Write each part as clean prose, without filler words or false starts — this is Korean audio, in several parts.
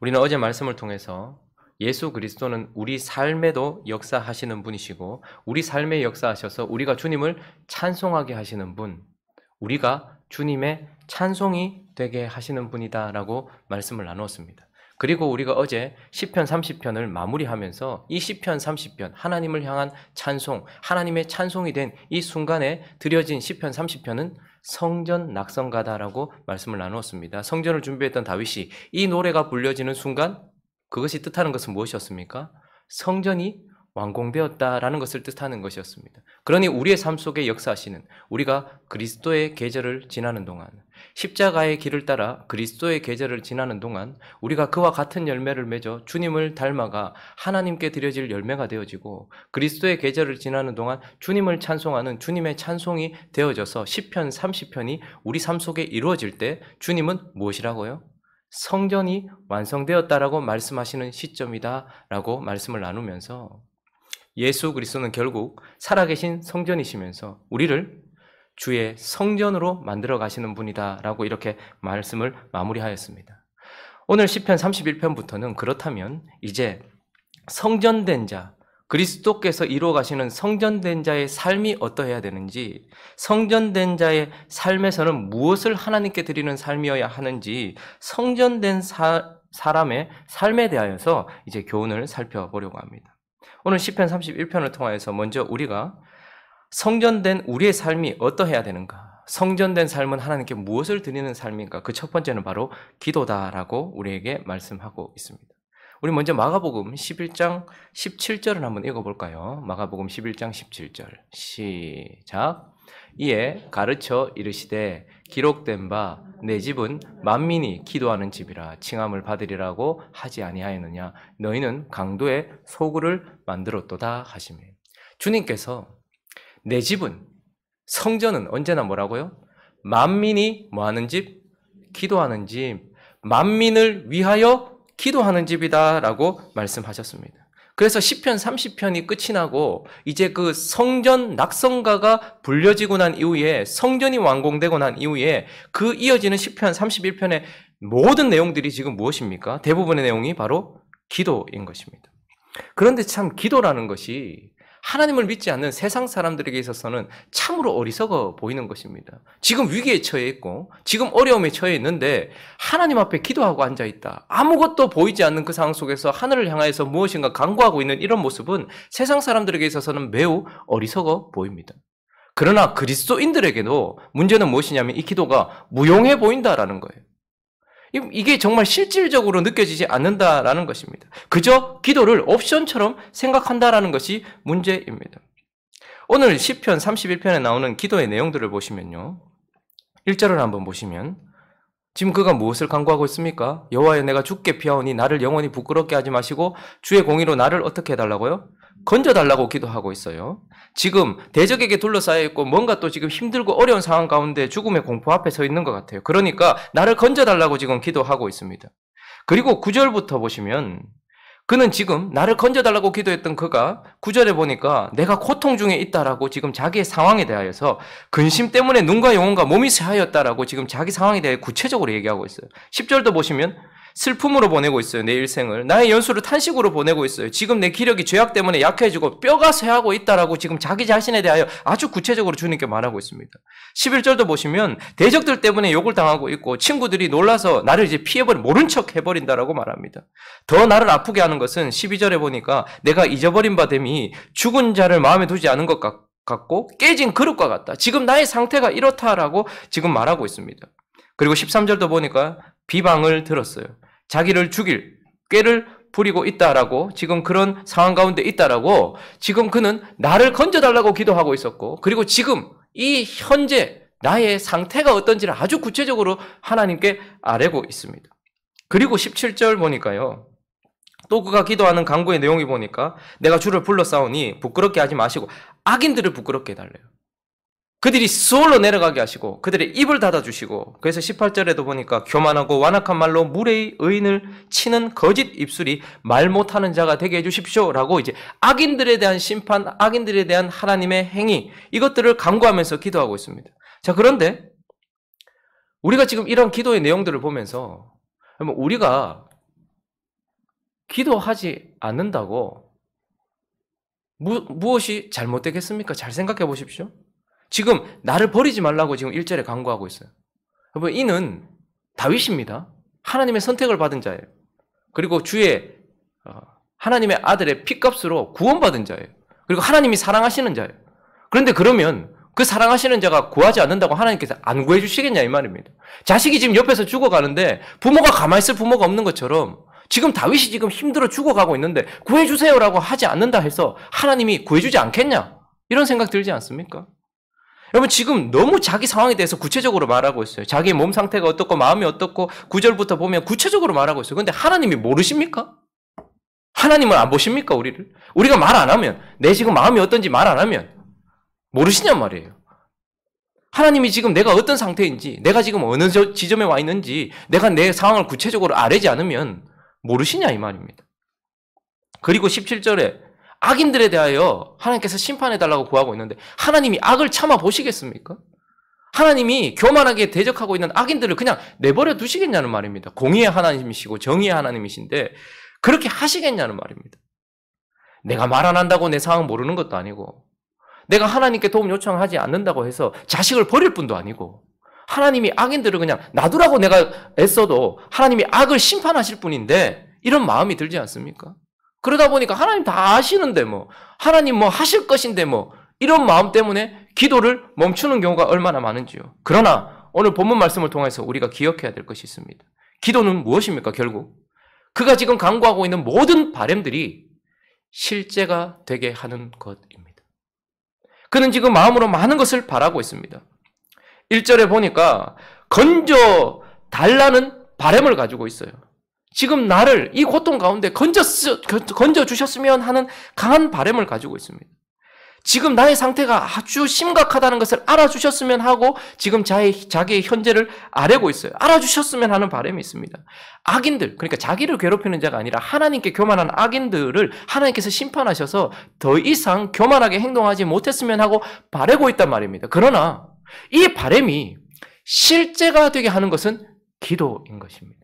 우리는 어제 말씀을 통해서 예수 그리스도는 우리 삶에도 역사하시는 분이시고 우리 삶에 역사하셔서 우리가 주님을 찬송하게 하시는 분, 우리가 주님의 찬송이 되게 하시는 분이다라고 말씀을 나누었습니다. 그리고 우리가 어제 시편 30편을 마무리하면서 이 시편 30편, 하나님을 향한 찬송, 하나님의 찬송이 된 이 순간에 드려진 시편 30편은 성전 낙성가다라고 말씀을 나누었습니다. 성전을 준비했던 다윗이 이 노래가 불려지는 순간 그것이 뜻하는 것은 무엇이었습니까? 성전이 완공되었다라는 것을 뜻하는 것이었습니다. 그러니 우리의 삶 속에 역사하시는, 우리가 그리스도의 계절을 지나는 동안, 십자가의 길을 따라 그리스도의 계절을 지나는 동안 우리가 그와 같은 열매를 맺어 주님을 닮아가 하나님께 드려질 열매가 되어지고, 그리스도의 계절을 지나는 동안 주님을 찬송하는 주님의 찬송이 되어져서 시편 30편이 우리 삶 속에 이루어질 때 주님은 무엇이라고요? 성전이 완성되었다라고 말씀하시는 시점이다라고 말씀을 나누면서, 예수 그리스도는 결국 살아계신 성전이시면서 우리를 주의 성전으로 만들어 가시는 분이다라고 이렇게 말씀을 마무리하였습니다. 오늘 시편 31편부터는 그렇다면 이제 성전된 자, 그리스도께서 이루어 가시는 성전된 자의 삶이 어떠해야 되는지, 성전된 자의 삶에서는 무엇을 하나님께 드리는 삶이어야 하는지, 성전된 사람의 삶에 대하여서 이제 교훈을 살펴보려고 합니다. 오늘 시편 31편을 통하여서 먼저 우리가 성전된 우리의 삶이 어떠해야 되는가, 성전된 삶은 하나님께 무엇을 드리는 삶인가, 그 첫 번째는 바로 기도다라고 우리에게 말씀하고 있습니다. 우리 먼저 마가복음 11장 17절을 한번 읽어볼까요? 마가복음 11장 17절 시작. 이에 가르쳐 이르시되 기록된 바 내 집은 만민이 기도하는 집이라 칭함을 받으리라고 하지 아니하였느냐. 너희는 강도의 소굴을 만들었도다 하시며, 주님께서 내 집은, 성전은 언제나 뭐라고요? 만민이 뭐하는 집? 기도하는 집, 만민을 위하여 기도하는 집이다라고 말씀하셨습니다. 그래서 시편 30편이 끝이 나고 이제 그 성전 낙성가가 불려지고 난 이후에, 성전이 완공되고 난 이후에 그 이어지는 시편 31편의 모든 내용들이 지금 무엇입니까? 대부분의 내용이 바로 기도인 것입니다. 그런데 참 기도라는 것이 하나님을 믿지 않는 세상 사람들에게 있어서는 참으로 어리석어 보이는 것입니다. 지금 위기에 처해 있고 지금 어려움에 처해 있는데 하나님 앞에 기도하고 앉아있다, 아무것도 보이지 않는 그 상황 속에서 하늘을 향하여서 무엇인가 간구하고 있는 이런 모습은 세상 사람들에게 있어서는 매우 어리석어 보입니다. 그러나 그리스도인들에게도 문제는 무엇이냐면 이 기도가 무용해 보인다라는 거예요. 이게 정말 실질적으로 느껴지지 않는다라는 것입니다. 그저 기도를 옵션처럼 생각한다라는 것이 문제입니다. 오늘 시편 31편에 나오는 기도의 내용들을 보시면요, 1절을 한번 보시면 지금 그가 무엇을 간구하고 있습니까? 여호와여 내가 죽게 피하오니 나를 영원히 부끄럽게 하지 마시고 주의 공의로 나를 어떻게 해달라고요? 건져달라고 기도하고 있어요. 지금 대적에게 둘러싸여 있고 뭔가 또 지금 힘들고 어려운 상황 가운데 죽음의 공포 앞에 서 있는 것 같아요. 그러니까 나를 건져달라고 지금 기도하고 있습니다. 그리고 9절부터 보시면 그는 지금 나를 건져달라고 기도했던 그가 9절에 보니까 내가 고통 중에 있다라고 지금 자기의 상황에 대하여서, 근심 때문에 눈과 영혼과 몸이 쇠하였다라고 지금 자기 상황에 대해 구체적으로 얘기하고 있어요. 10절도 보시면 슬픔으로 보내고 있어요. 내 일생을 나의 연수를 탄식으로 보내고 있어요. 지금 내 기력이 죄악 때문에 약해지고 뼈가 쇠하고 있다라고 지금 자기 자신에 대하여 아주 구체적으로 주님께 말하고 있습니다. 11절도 보시면 대적들 때문에 욕을 당하고 있고 친구들이 놀라서 나를 이제 피해버린, 모른 척 해버린다라고 말합니다. 더 나를 아프게 하는 것은 12절에 보니까 내가 잊어버린 바 됨이 죽은 자를 마음에 두지 않은 것 같고 깨진 그릇과 같다. 지금 나의 상태가 이렇다라고 지금 말하고 있습니다. 그리고 13절도 보니까 비방을 들었어요. 자기를 죽일 꾀를 부리고 있다라고, 지금 그런 상황 가운데 있다라고 지금 그는 나를 건져달라고 기도하고 있었고, 그리고 지금 이 현재 나의 상태가 어떤지를 아주 구체적으로 하나님께 아뢰고 있습니다. 그리고 17절 보니까요, 또 그가 기도하는 간구의 내용이 보니까 내가 주를 불러싸우니 부끄럽게 하지 마시고 악인들을 부끄럽게 해달래요. 그들이 수월로 내려가게 하시고 그들의 입을 닫아주시고, 그래서 18절에도 보니까 교만하고 완악한 말로 물의 의인을 치는 거짓 입술이 말 못하는 자가 되게 해주십시오 라고 이제 악인들에 대한 심판, 악인들에 대한 하나님의 행위, 이것들을 간구하면서 기도하고 있습니다. 자, 그런데 우리가 지금 이런 기도의 내용들을 보면서 우리가 기도하지 않는다고 무엇이 잘못되겠습니까? 잘 생각해 보십시오. 지금 나를 버리지 말라고 지금 1절에 간구하고 있어요. 여러분, 이는 다윗입니다. 하나님의 선택을 받은 자예요. 그리고 주의 하나님의 아들의 피값으로 구원받은 자예요. 그리고 하나님이 사랑하시는 자예요. 그런데 그러면 그 사랑하시는 자가 구하지 않는다고 하나님께서 안 구해 주시겠냐 이 말입니다. 자식이 지금 옆에서 죽어가는데 부모가 가만히 있을 부모가 없는 것처럼 지금 다윗이 지금 힘들어 죽어가고 있는데 구해주세요라고 하지 않는다 해서 하나님이 구해주지 않겠냐? 이런 생각 들지 않습니까? 여러분, 지금 너무 자기 상황에 대해서 구체적으로 말하고 있어요. 자기의 몸 상태가 어떻고 마음이 어떻고 9절부터 보면 구체적으로 말하고 있어요. 그런데 하나님이 모르십니까? 하나님은 안 보십니까? 우리를? 우리가 말 안 하면, 내 지금 마음이 어떤지 말 안 하면 모르시냔 말이에요. 하나님이 지금 내가 어떤 상태인지, 내가 지금 어느 지점에 와 있는지, 내가 내 상황을 구체적으로 아뢰지 않으면 모르시냐 이 말입니다. 그리고 17절에 악인들에 대하여 하나님께서 심판해달라고 구하고 있는데 하나님이 악을 참아 보시겠습니까? 하나님이 교만하게 대적하고 있는 악인들을 그냥 내버려 두시겠냐는 말입니다. 공의의 하나님이시고 정의의 하나님이신데 그렇게 하시겠냐는 말입니다. 내가 말 안 한다고 내 상황 모르는 것도 아니고, 내가 하나님께 도움 요청하지 않는다고 해서 자식을 버릴 뿐도 아니고, 하나님이 악인들을 그냥 놔두라고 내가 애써도 하나님이 악을 심판하실 뿐인데 이런 마음이 들지 않습니까? 그러다 보니까 하나님 다 아시는데 하나님 하실 것인데 이런 마음 때문에 기도를 멈추는 경우가 얼마나 많은지요. 그러나 오늘 본문 말씀을 통해서 우리가 기억해야 될 것이 있습니다. 기도는 무엇입니까? 결국 그가 지금 간구하고 있는 모든 바램들이 실제가 되게 하는 것입니다. 그는 지금 마음으로 많은 것을 바라고 있습니다. 1절에 보니까 건져 달라는 바램을 가지고 있어요. 지금 나를 이 고통 가운데 건져 주셨으면 하는 강한 바램을 가지고 있습니다. 지금 나의 상태가 아주 심각하다는 것을 알아주셨으면 하고 지금 자기의 현재를 아뢰고 있어요. 알아주셨으면 하는 바람이 있습니다. 악인들, 그러니까 자기를 괴롭히는 자가 아니라 하나님께 교만한 악인들을 하나님께서 심판하셔서 더 이상 교만하게 행동하지 못했으면 하고 바라고 있단 말입니다. 그러나 이 바람이 실제가 되게 하는 것은 기도인 것입니다.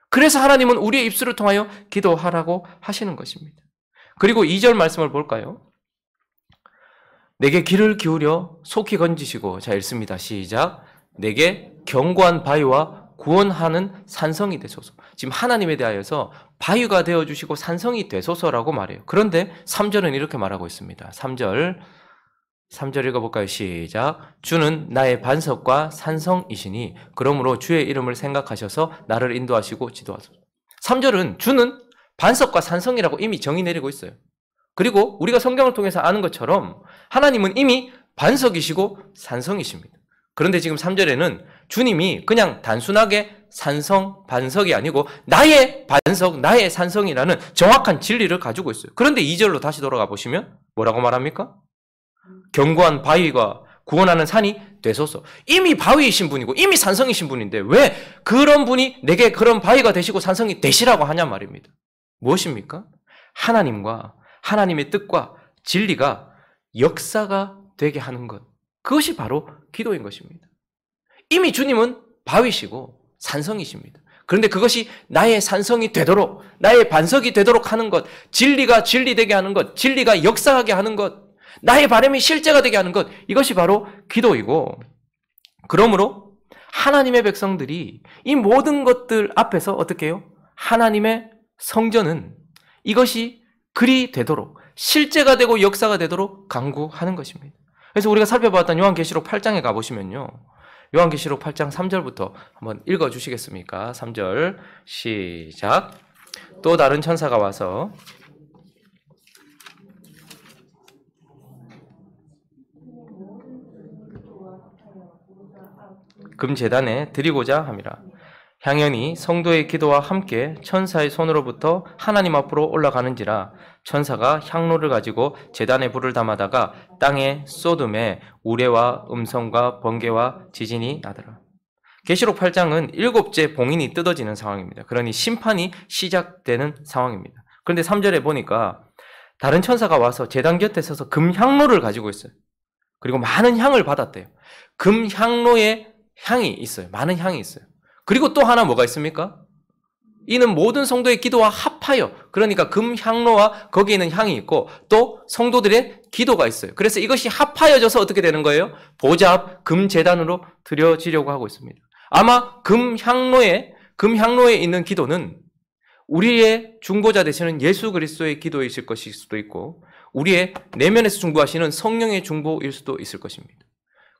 그래서 하나님은 우리의 입술을 통하여 기도하라고 하시는 것입니다. 그리고 2절 말씀을 볼까요? 내게 귀를 기울여 속히 건지시고, 자 읽습니다. 시작. 내게 견고한 바위와 구원하는 산성이 되소서. 지금 하나님에 대하여서 바위가 되어주시고 산성이 되소서라고 말해요. 그런데 3절은 이렇게 말하고 있습니다. 3절 읽어볼까요? 시작. 주는 나의 반석과 산성이시니 그러므로 주의 이름을 생각하셔서 나를 인도하시고 지도하소서. 3절은 주는 반석과 산성이라고 이미 정의 내리고 있어요. 그리고 우리가 성경을 통해서 아는 것처럼 하나님은 이미 반석이시고 산성이십니다. 그런데 지금 3절에는 주님이 그냥 단순하게 산성, 반석이 아니고 나의 반석, 나의 산성이라는 정확한 진리를 가지고 있어요. 그런데 2절로 다시 돌아가 보시면 뭐라고 말합니까? 견고한 바위가 구원하는 산이 되소서. 이미 바위이신 분이고 이미 산성이신 분인데 왜 그런 분이 내게 그런 바위가 되시고 산성이 되시라고 하냐 말입니다. 무엇입니까? 하나님과 하나님의 뜻과 진리가 역사가 되게 하는 것. 그것이 바로 기도인 것입니다. 이미 주님은 바위시고 산성이십니다. 그런데 그것이 나의 산성이 되도록, 나의 반석이 되도록 하는 것, 진리가 진리되게 하는 것, 진리가 역사하게 하는 것, 나의 바람이 실제가 되게 하는 것, 이것이 바로 기도이고, 그러므로 하나님의 백성들이 이 모든 것들 앞에서 어떻게 해요? 하나님의 성전은 이것이 글이 되도록, 실제가 되고 역사가 되도록 간구하는 것입니다. 그래서 우리가 살펴봤던 요한계시록 8장에 가보시면요, 요한계시록 8장 3절부터 한번 읽어주시겠습니까? 3절 시작. 또 다른 천사가 와서 금제단에 드리고자 함이라. 향연이 성도의 기도와 함께 천사의 손으로부터 하나님 앞으로 올라가는지라. 천사가 향로를 가지고 제단에 불을 담아다가 땅에 쏟음에 우레와 음성과 번개와 지진이 나더라. 계시록 8장은 7째 봉인이 뜯어지는 상황입니다. 그러니 심판이 시작되는 상황입니다. 그런데 3절에 보니까 다른 천사가 와서 제단 곁에 서서 금향로를 가지고 있어요. 그리고 많은 향을 받았대요. 금향로에 향이 있어요. 많은 향이 있어요. 그리고 또 하나 뭐가 있습니까? 이는 모든 성도의 기도와 합하여, 그러니까 금향로와 거기에 있는 향이 있고 또 성도들의 기도가 있어요. 그래서 이것이 합하여져서 어떻게 되는 거예요? 보좌 앞 금제단으로 드려지려고 하고 있습니다. 아마 금향로에 있는 기도는 우리의 중보자 되시는 예수 그리스도의 기도이실 것일 수도 있고 우리의 내면에서 중보하시는 성령의 중보일 수도 있을 것입니다.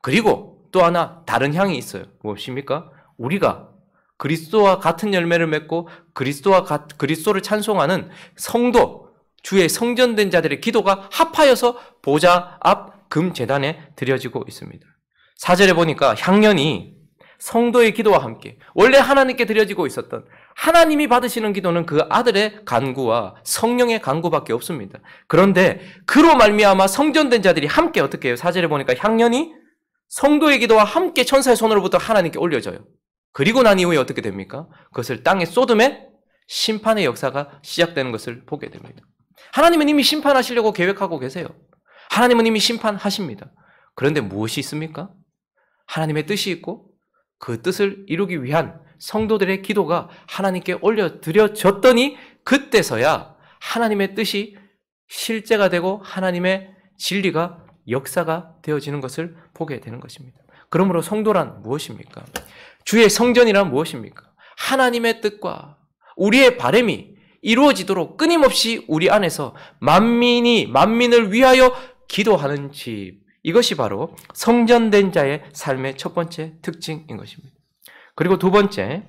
그리고 또 하나 다른 향이 있어요. 무엇입니까? 우리가 그리스도와 같은 열매를 맺고 그리스도를 찬송하는 성도, 주의 성전된 자들의 기도가 합하여서 보좌 앞 금제단에 드려지고 있습니다. 4절에 보니까 향년이 성도의 기도와 함께 원래 하나님께 드려지고 있었던 하나님이 받으시는 기도는 그 아들의 간구와 성령의 간구밖에 없습니다. 그런데 그로 말미암아 성전된 자들이 함께 어떻게 해요? 4절에 보니까 향년이 성도의 기도와 함께 천사의 손으로부터 하나님께 올려져요. 그리고 난 이후에 어떻게 됩니까? 그것을 땅에 쏟음에 심판의 역사가 시작되는 것을 보게 됩니다. 하나님은 이미 심판하시려고 계획하고 계세요. 하나님은 이미 심판하십니다. 그런데 무엇이 있습니까? 하나님의 뜻이 있고 그 뜻을 이루기 위한 성도들의 기도가 하나님께 올려드려졌더니 그때서야 하나님의 뜻이 실제가 되고 하나님의 진리가 역사가 되어지는 것을 보게 되는 것입니다. 그러므로 성도란 무엇입니까? 주의 성전이란 무엇입니까? 하나님의 뜻과 우리의 바람이 이루어지도록 끊임없이 우리 안에서 만민을 위하여 기도하는 집, 이것이 바로 성전된 자의 삶의 첫 번째 특징인 것입니다. 그리고 두 번째,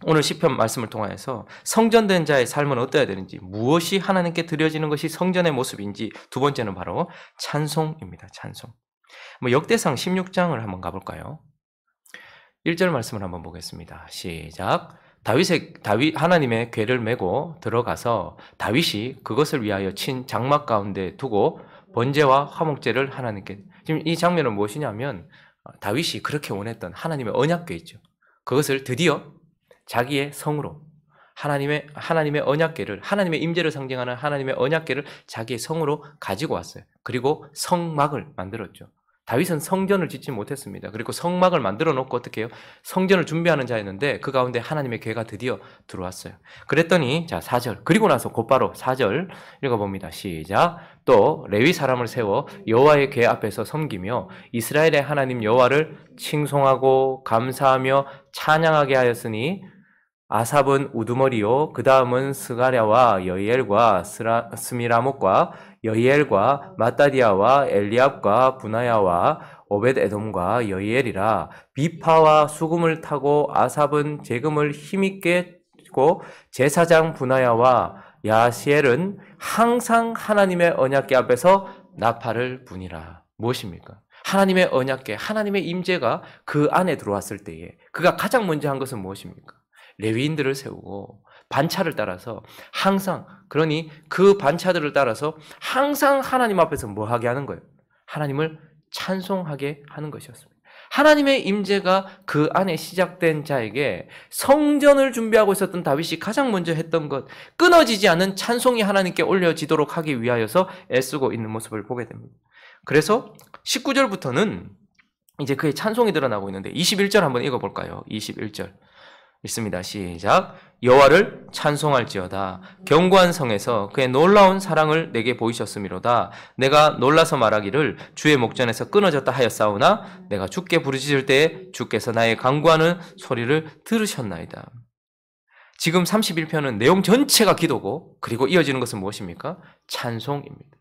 오늘 시편 말씀을 통하여서 성전된 자의 삶은 어떠해야 되는지, 무엇이 하나님께 드려지는 것이 성전의 모습인지, 두 번째는 바로 찬송입니다. 찬송. 역대상 16장을 한번 가볼까요? 1절 말씀을 한번 보겠습니다. 시작. 다윗 하나님의 궤를 메고 들어가서 다윗이 그것을 위하여 친 장막 가운데 두고 번제와 화목제를 하나님께. 지금 이 장면은 무엇이냐면 다윗이 그렇게 원했던 하나님의 언약궤 있죠. 그것을 드디어 자기의 성으로 하나님의 언약궤를, 하나님의 임재를 상징하는 하나님의 언약궤를 자기의 성으로 가지고 왔어요. 그리고 성막을 만들었죠. 다윗은 성전을 짓지 못했습니다. 그리고 성막을 만들어 놓고 어떻게 해요? 성전을 준비하는 자였는데 그 가운데 하나님의 궤가 드디어 들어왔어요. 그랬더니 자 4절, 그리고 나서 곧바로 4절 읽어봅니다. 시작. 또 레위 사람을 세워 여호와의 궤 앞에서 섬기며 이스라엘의 하나님 여호와를 칭송하고 감사하며 찬양하게 하였으니 아삽은 우두머리요, 그 다음은 스가랴와 여이엘과 스미라목과 여이엘과 마따디아와 엘리압과 분하야와 오벳에돔과 여이엘이라. 비파와 수금을 타고 아삽은 재금을 힘있게 고 제사장 분하야와 야시엘은 항상 하나님의 언약궤 앞에서 나팔을 부니라. 무엇입니까? 하나님의 언약궤, 하나님의 임재가 그 안에 들어왔을 때에 그가 가장 먼저 한 것은 무엇입니까? 레위인들을 세우고 반차를 따라서 항상, 그러니 그 반차들을 따라서 항상 하나님 앞에서 뭐 하게 하는 거예요? 하나님을 찬송하게 하는 것이었습니다. 하나님의 임재가 그 안에 시작된 자에게 성전을 준비하고 있었던 다윗이 가장 먼저 했던 것, 끊어지지 않는 찬송이 하나님께 올려지도록 하기 위하여서 애쓰고 있는 모습을 보게 됩니다. 그래서 19절부터는 이제 그의 찬송이 드러나고 있는데 21절 한번 읽어볼까요? 21절 읽습니다. 시작. 여호와를 찬송할지어다. 견고한 성에서 그의 놀라운 사랑을 내게 보이셨음이로다. 내가 놀라서 말하기를 주의 목전에서 끊어졌다 하였사오나 내가 주께 부르짖을 때에 주께서 나의 간구하는 소리를 들으셨나이다. 지금 31편은 내용 전체가 기도고, 그리고 이어지는 것은 무엇입니까? 찬송입니다.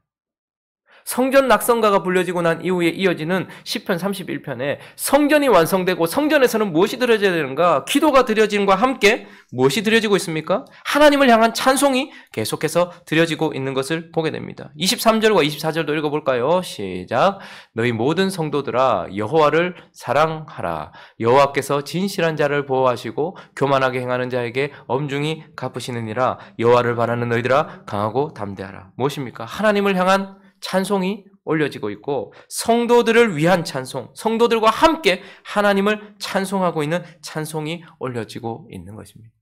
성전 낙성가가 불려지고 난 이후에 이어지는 시편 31편에 성전이 완성되고 성전에서는 무엇이 드려져야 되는가? 기도가 드려짐과 함께 무엇이 드려지고 있습니까? 하나님을 향한 찬송이 계속해서 드려지고 있는 것을 보게 됩니다. 23절과 24절도 읽어볼까요? 시작. 너희 모든 성도들아 여호와를 사랑하라. 여호와께서 진실한 자를 보호하시고 교만하게 행하는 자에게 엄중히 갚으시느니라. 여호와를 바라는 너희들아 강하고 담대하라. 무엇입니까? 하나님을 향한 찬송이 올려지고 있고 성도들을 위한 찬송, 성도들과 함께 하나님을 찬송하고 있는 찬송이 올려지고 있는 것입니다.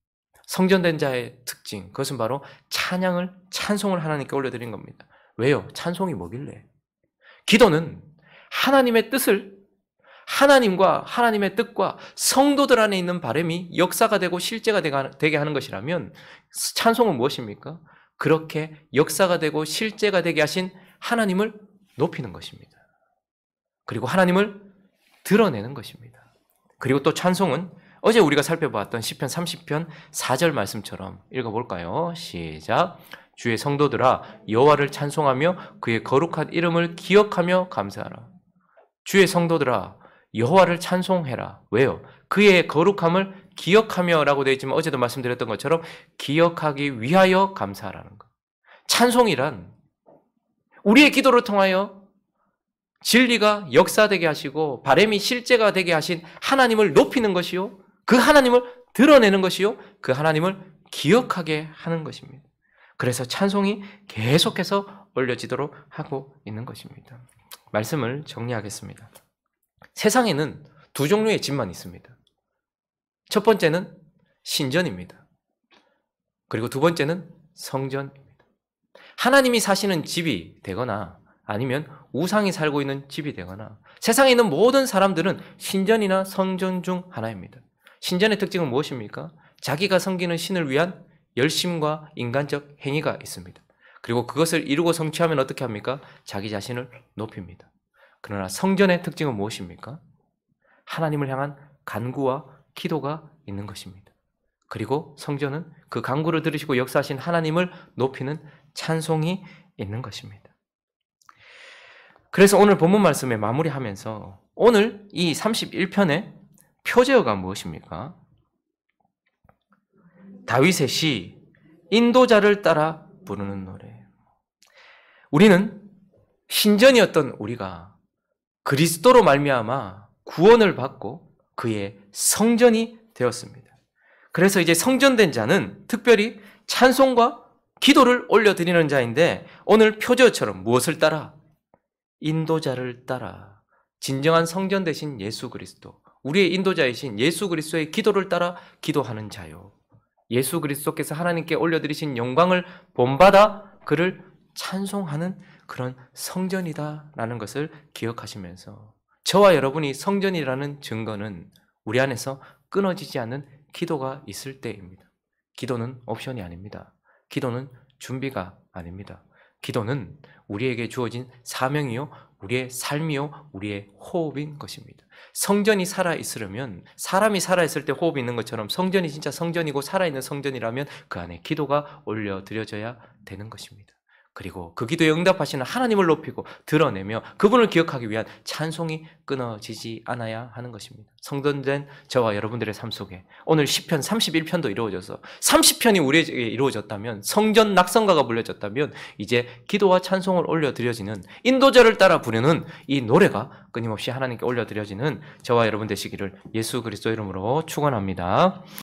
성전된 자의 특징, 그것은 바로 찬송을 하나님께 올려드린 겁니다. 왜요? 찬송이 뭐길래? 기도는 하나님의 뜻을, 하나님과 하나님의 뜻과 성도들 안에 있는 바람이 역사가 되고 실제가 되게 하는 것이라면 찬송은 무엇입니까? 그렇게 역사가 되고 실제가 되게 하신 하나님을 높이는 것입니다. 그리고 하나님을 드러내는 것입니다. 그리고 또 찬송은 어제 우리가 살펴봤던 시편 30편 4절 말씀처럼 읽어볼까요? 시작. 주의 성도들아 여호와를 찬송하며 그의 거룩한 이름을 기억하며 감사하라. 주의 성도들아 여호와를 찬송해라. 왜요? 그의 거룩함을 기억하며 라고 되어 있지만 어제도 말씀드렸던 것처럼 기억하기 위하여 감사하라는 것. 찬송이란 우리의 기도를 통하여 진리가 역사되게 하시고 바람이 실제가 되게 하신 하나님을 높이는 것이요. 그 하나님을 드러내는 것이요. 그 하나님을 기억하게 하는 것입니다. 그래서 찬송이 계속해서 올려지도록 하고 있는 것입니다. 말씀을 정리하겠습니다. 세상에는 두 종류의 집만 있습니다. 첫 번째는 신전입니다. 그리고 두 번째는 성전입니다. 하나님이 사시는 집이 되거나 아니면 우상이 살고 있는 집이 되거나 세상에 있는 모든 사람들은 신전이나 성전 중 하나입니다. 신전의 특징은 무엇입니까? 자기가 섬기는 신을 위한 열심과 인간적 행위가 있습니다. 그리고 그것을 이루고 성취하면 어떻게 합니까? 자기 자신을 높입니다. 그러나 성전의 특징은 무엇입니까? 하나님을 향한 간구와 기도가 있는 것입니다. 그리고 성전은 그 간구를 들으시고 역사하신 하나님을 높이는 찬송이 있는 것입니다. 그래서 오늘 본문 말씀에 마무리하면서 오늘 이 31편의 표제어가 무엇입니까? 다윗의 시 인도자를 따라 부르는 노래. 우리는 신전이었던 우리가 그리스도로 말미암아 구원을 받고 그의 성전이 되었습니다. 그래서 이제 성전된 자는 특별히 찬송과 기도를 올려드리는 자인데 오늘 표제어처럼 무엇을 따라? 인도자를 따라 진정한 성전 되신 예수 그리스도, 우리의 인도자이신 예수 그리스도의 기도를 따라 기도하는 자요. 예수 그리스도께서 하나님께 올려드리신 영광을 본받아 그를 찬송하는 그런 성전이다라는 것을 기억하시면서 저와 여러분이 성전이라는 증거는 우리 안에서 끊어지지 않는 기도가 있을 때입니다. 기도는 옵션이 아닙니다. 기도는 준비가 아닙니다. 기도는 우리에게 주어진 사명이요, 우리의 삶이요, 우리의 호흡인 것입니다. 성전이 살아있으려면 사람이 살아있을 때 호흡이 있는 것처럼 성전이 진짜 성전이고 살아있는 성전이라면 그 안에 기도가 올려드려져야 되는 것입니다. 그리고 그 기도에 응답하시는 하나님을 높이고 드러내며 그분을 기억하기 위한 찬송이 끊어지지 않아야 하는 것입니다. 성전된 저와 여러분들의 삶 속에 오늘 시편 31편도 이루어져서 30편이 우리에게 이루어졌다면, 성전 낙성가가 불려졌다면 이제 기도와 찬송을 올려드려지는, 인도자를 따라 부르는 이 노래가 끊임없이 하나님께 올려드려지는 저와 여러분 되시기를 예수 그리스도 이름으로 축원합니다.